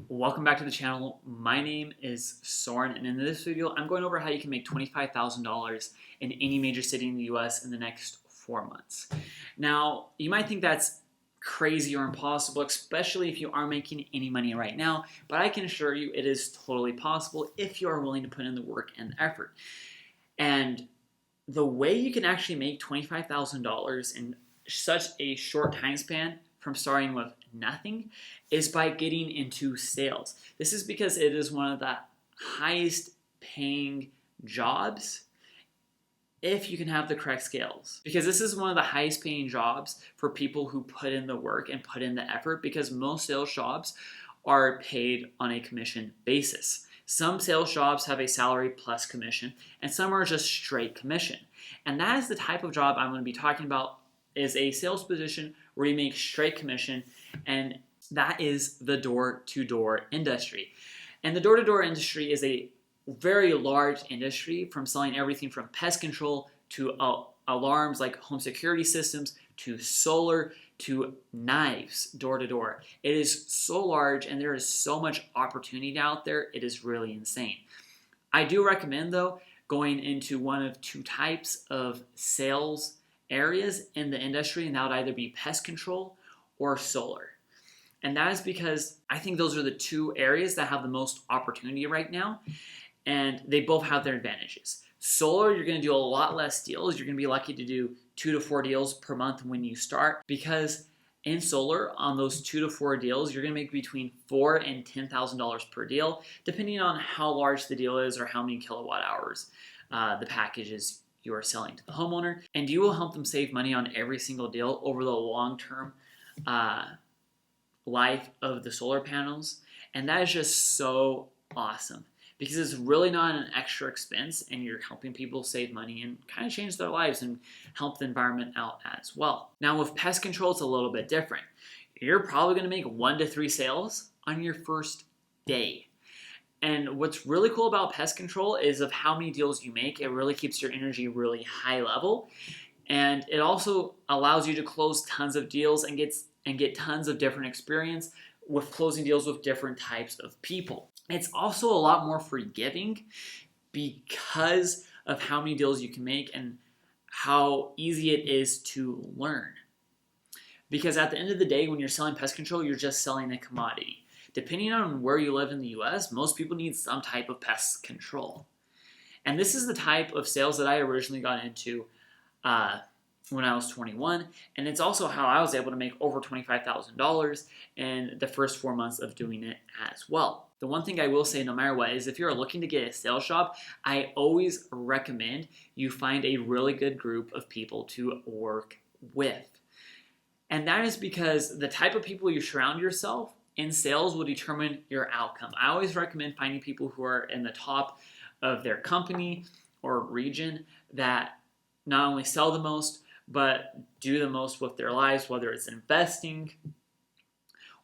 Welcome back to the channel. My name is Soren, and in this video, I'm going over how you can make $25,000 in any major city in the US in the next 4 months. Now, you might think that's crazy or impossible, especially if you aren't making any money right now, but I can assure you it is totally possible if you are willing to put in the work and the effort. And the way you can actually make $25,000 in such a short time span from starting with nothing is by getting into sales. This is because it is one of the highest paying jobs if you can have the correct skills. Because this is one of the highest paying jobs for people who put in the work and put in the effort, because most sales jobs are paid on a commission basis. Some sales jobs have a salary plus commission, and some are just straight commission. And that is the type of job I'm going to be talking about, is a sales position where you make straight commission, and that is the door-to-door industry. And the door-to-door industry is a very large industry, from selling everything from pest control to alarms like home security systems to solar to knives door to door. It is so large and there is so much opportunity out there. It is really insane. I do recommend, though, going into one of two types of sales areas in the industry, and that would either be pest control or solar. And that is because I think those are the two areas that have the most opportunity right now, and they both have their advantages. Solar, you're going to do a lot less deals. You're going to be lucky to do 2 to 4 deals per month when you start, because in solar, on those 2 to 4 deals, you're going to make between $4,000 and $10,000 per deal, depending on how large the deal is or how many kilowatt hours the package is you are selling to the homeowner. And you will help them save money on every single deal over the long-term life of the solar panels. And that is just so awesome, because it's really not an extra expense, and you're helping people save money and kind of change their lives and help the environment out as well. Now with pest control, it's a little bit different. You're probably going to make 1 to 3 sales on your first day. And what's really cool about pest control is of how many deals you make. It really keeps your energy really high level, and it also allows you to close tons of deals and get tons of different experience with closing deals with different types of people. It's also a lot more forgiving because of how many deals you can make and how easy it is to learn. Because at the end of the day, when you're selling pest control, you're just selling a commodity. Depending on where you live in the US, most people need some type of pest control. And this is the type of sales that I originally got into when I was 21, and it's also how I was able to make over $25,000 in the first 4 months of doing it as well. The one thing I will say, no matter what, is if you're looking to get a sales job, I always recommend you find a really good group of people to work with. And that is because the type of people you surround yourself in sales will determine your outcome. I always recommend finding people who are in the top of their company or region that not only sell the most, but do the most with their lives, whether it's investing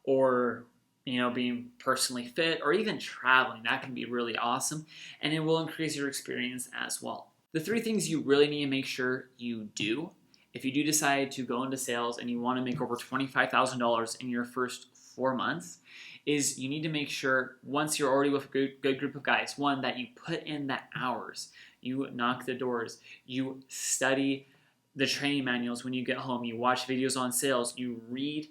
or being personally fit or even traveling. That can be really awesome, and it will increase your experience as well. The 3 things you really need to make sure you do if you do decide to go into sales and you want to make over $25,000 in your first 4 months is you need to make sure, once you're already with a good group of guys, one, that you put in the hours, you knock the doors, you study the training manuals when you get home, you watch videos on sales, you read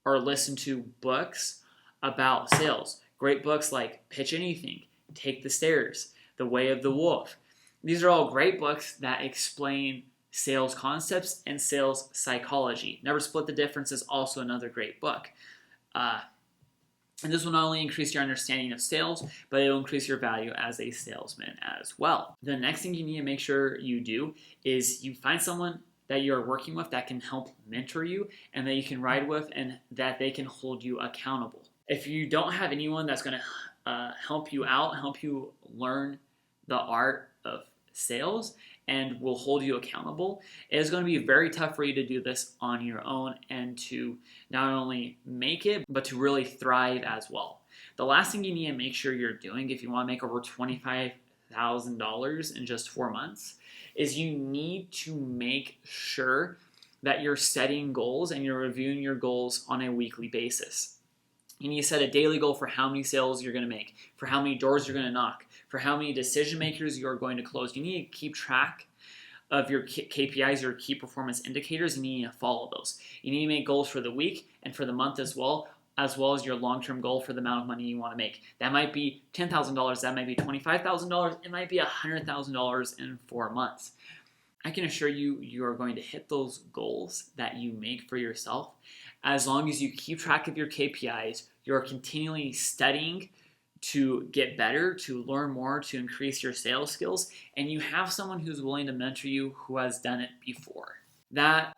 or listen to books about sales. Great books like Pitch Anything, Take the Stairs, The Way of the Wolf. These are all great books that explain sales concepts and sales psychology. Never Split the Difference is also another great book. And this will not only increase your understanding of sales, but it will increase your value as a salesman as well. The next thing you need to make sure you do is you find someone that you're working with that can help mentor you and that you can ride with and that they can hold you accountable. If you don't have anyone that's going to help you out, help you learn the art of sales and will hold you accountable, it is going to be very tough for you to do this on your own and to not only make it, but to really thrive as well. The last thing you need to make sure you're doing if you want to make over $25,000 in just 4 months is you need to make sure that you're setting goals and you're reviewing your goals on a weekly basis. You need to set a daily goal for how many sales you're going to make, for how many doors you're going to knock, for how many decision makers you're going to close. You need to keep track of your KPIs, your key performance indicators, and you need to follow those. You need to make goals for the week and for the month as well as your long-term goal for the amount of money you want to make. That might be $10,000, that might be $25,000, it might be $100,000 in 4 months. I can assure you, you are going to hit those goals that you make for yourself as long as you keep track of your KPIs, you're continually studying to get better, to learn more, to increase your sales skills, and you have someone who's willing to mentor you who has done it before. That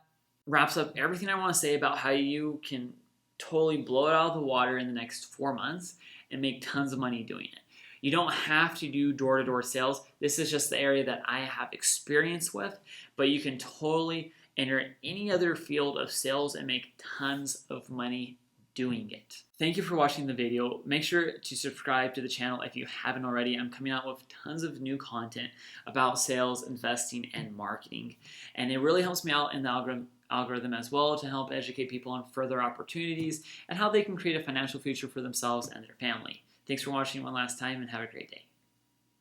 wraps up everything I want to say about how you can totally blow it out of the water in the next 4 months and make tons of money doing it. You don't have to do door-to-door sales. This is just the area that I have experience with, but you can totally enter any other field of sales and make tons of money doing it. Thank you for watching the video. Make sure to subscribe to the channel if you haven't already. I'm coming out with tons of new content about sales, investing, and marketing. And it really helps me out in the algorithm as well to help educate people on further opportunities and how they can create a financial future for themselves and their family. Thanks for watching one last time and have a great day.